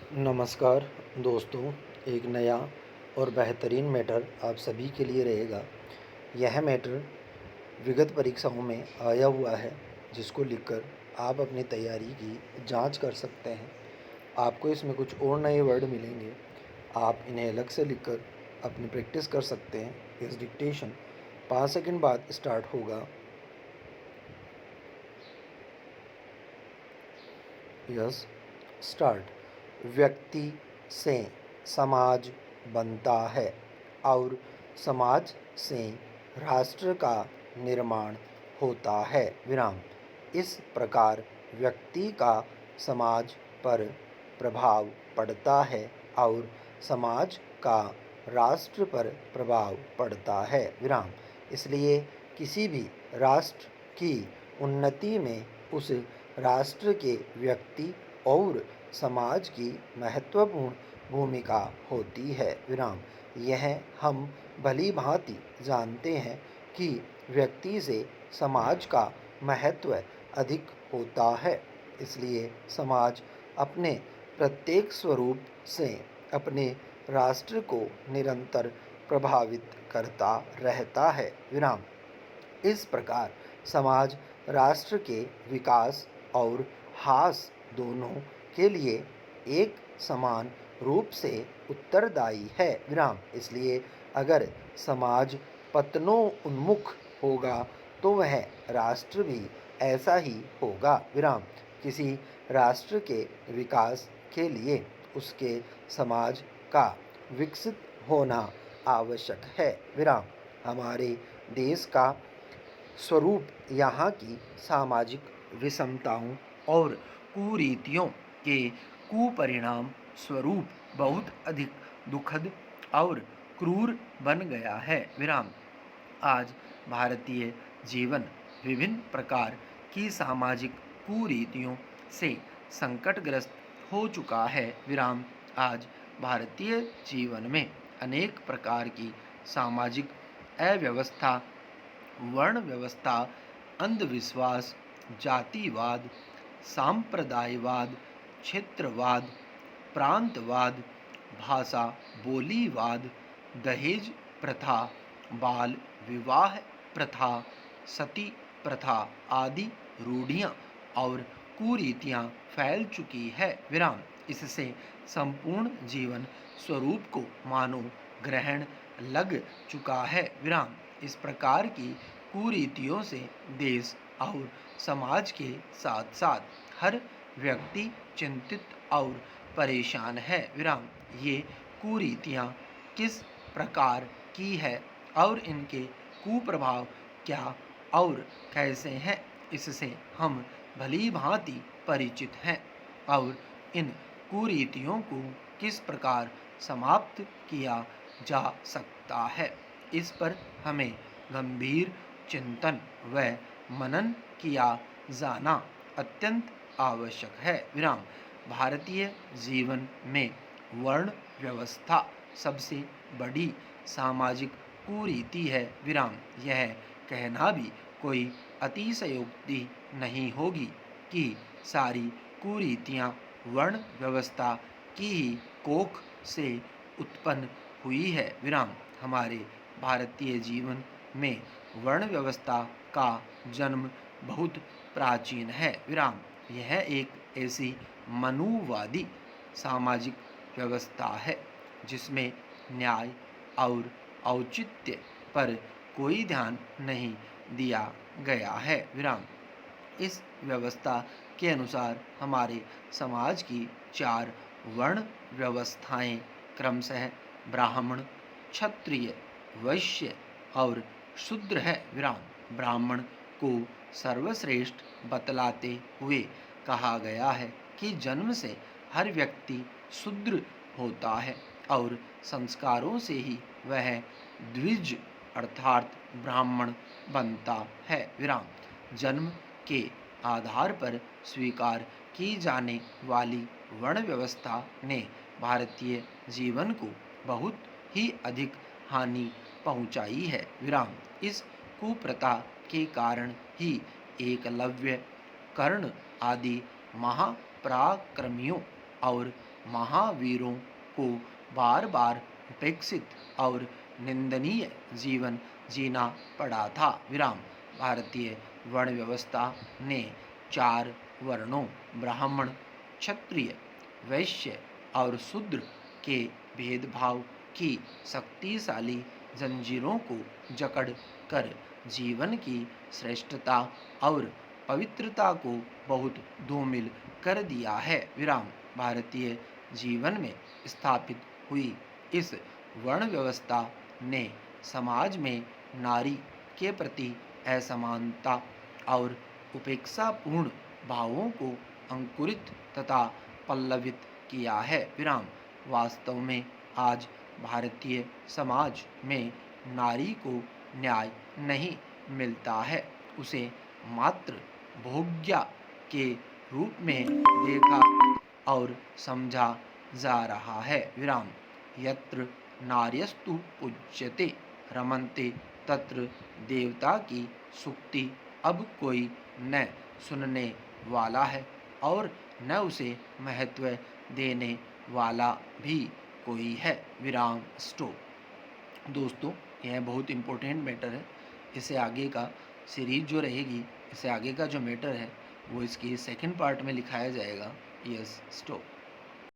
नमस्कार दोस्तों, एक नया और बेहतरीन मैटर आप सभी के लिए रहेगा। यह मैटर विगत परीक्षाओं में आया हुआ है, जिसको लिखकर आप अपनी तैयारी की जांच कर सकते हैं। आपको इसमें कुछ और नए वर्ड मिलेंगे, आप इन्हें अलग से लिखकर अपनी प्रैक्टिस कर सकते हैं। इस डिक्टेशन 5 सेकंड बाद स्टार्ट होगा। Yes, start. व्यक्ति से समाज बनता है और समाज से राष्ट्र का निर्माण होता है। विराम। इस प्रकार व्यक्ति का समाज पर प्रभाव पड़ता है और समाज का राष्ट्र पर प्रभाव पड़ता है। विराम। इसलिए किसी भी राष्ट्र की उन्नति में उस राष्ट्र के व्यक्ति और समाज की महत्वपूर्ण भूमिका होती है। विराम। यह हम भली भांति जानते हैं कि व्यक्ति से समाज का महत्व अधिक होता है। इसलिए समाज अपने प्रत्येक स्वरूप से अपने राष्ट्र को निरंतर प्रभावित करता रहता है। विराम। इस प्रकार समाज राष्ट्र के विकास और ह्रास दोनों के लिए एक समान रूप से उत्तरदायी है। विराम। इसलिए अगर समाज पतनोन्मुख होगा तो वह राष्ट्र भी ऐसा ही होगा। विराम। किसी राष्ट्र के विकास के लिए उसके समाज का विकसित होना आवश्यक है। विराम। हमारे देश का स्वरूप यहाँ की सामाजिक विषमताओं और कुरीतियों के कुपरिणाम स्वरूप बहुत अधिक दुखद और क्रूर बन गया है। विराम। आज भारतीय जीवन विभिन्न प्रकार की सामाजिक कुरीतियों से संकटग्रस्त हो चुका है। विराम। आज भारतीय जीवन में अनेक प्रकार की सामाजिक अव्यवस्था, वर्ण व्यवस्था, अंधविश्वास, जातिवाद, सांप्रदायवाद, क्षेत्रवाद, प्रांतवाद, भाषा बोलीवाद, दहेज प्रथा, बाल विवाह प्रथा, सती प्रथा आदि रूढ़ियाँ और कुरीतियाँ फैल चुकी है। विराम। इससे संपूर्ण जीवन स्वरूप को मानो ग्रहण लग चुका है। विराम। इस प्रकार की कुरीतियों से देश और समाज के साथ साथ हर व्यक्ति चिंतित और परेशान है। विराम। ये कुरीतियाँ किस प्रकार की है और इनके कुप्रभाव क्या और कैसे हैं, इससे हम भली भांति परिचित हैं और इन कुरीतियों को किस प्रकार समाप्त किया जा सकता है, इस पर हमें गंभीर चिंतन व मनन किया जाना अत्यंत आवश्यक है। विराम। भारतीय जीवन में वर्ण व्यवस्था सबसे बड़ी सामाजिक कुरीति है। विराम। यह कहना भी कोई अतिशयोक्ति नहीं होगी कि सारी कुरीतियाँ वर्ण व्यवस्था की ही कोख से उत्पन्न हुई है। विराम। हमारे भारतीय जीवन में वर्ण व्यवस्था का जन्म बहुत प्राचीन है। विराम। यह एक ऐसी मनुवादी सामाजिक व्यवस्था है जिसमें न्याय और औचित्य पर कोई ध्यान नहीं दिया गया है। विराम। इस व्यवस्था के अनुसार हमारे समाज की 4 वर्ण व्यवस्थाएं क्रमशः ब्राह्मण, क्षत्रिय, वैश्य और शूद्र है। विराम। ब्राह्मण को सर्वश्रेष्ठ बतलाते हुए कहा गया है कि जन्म से हर व्यक्ति शूद्र होता है और संस्कारों से ही वह द्विज अर्थात ब्राह्मण बनता है। विराम। जन्म के आधार पर स्वीकार की जाने वाली वर्ण व्यवस्था ने भारतीय जीवन को बहुत ही अधिक हानि पहुंचाई है। विराम। इस कुप्रथा के कारण ही एकलव्य, कर्ण आदि महापराक्रमियों और महावीरों को बार बार उपेक्षित और निंदनीय जीवन जीना पड़ा था। विराम। भारतीय वर्ण व्यवस्था ने 4 वर्णों ब्राह्मण, क्षत्रिय, वैश्य और शूद्र के भेदभाव की शक्तिशाली जंजीरों को जकड़ कर जीवन की श्रेष्ठता और पवित्रता को बहुत धूमिल कर दिया है। विराम। भारतीय जीवन में स्थापित हुई इस वर्ण व्यवस्था ने समाज में नारी के प्रति असमानता और उपेक्षापूर्ण भावों को अंकुरित तथा पल्लवित किया है। विराम। वास्तव में आज भारतीय समाज में नारी को न्याय नहीं मिलता है, उसे मात्र भोग्या के रूप में देखा और समझा जा रहा है। विराम। यत्र नार्यस्तु पूज्यते रमन्ते तत्र देवता की सूक्ति अब कोई न सुनने वाला है और न उसे महत्व देने वाला भी कोई है। विराम। स्टॉप। दोस्तों, यह बहुत इम्पोर्टेंट मैटर है। इसे आगे का सीरीज जो रहेगी, इसे आगे का जो मैटर है वो इसकी सेकंड पार्ट में लिखाया जाएगा। Yes, stop.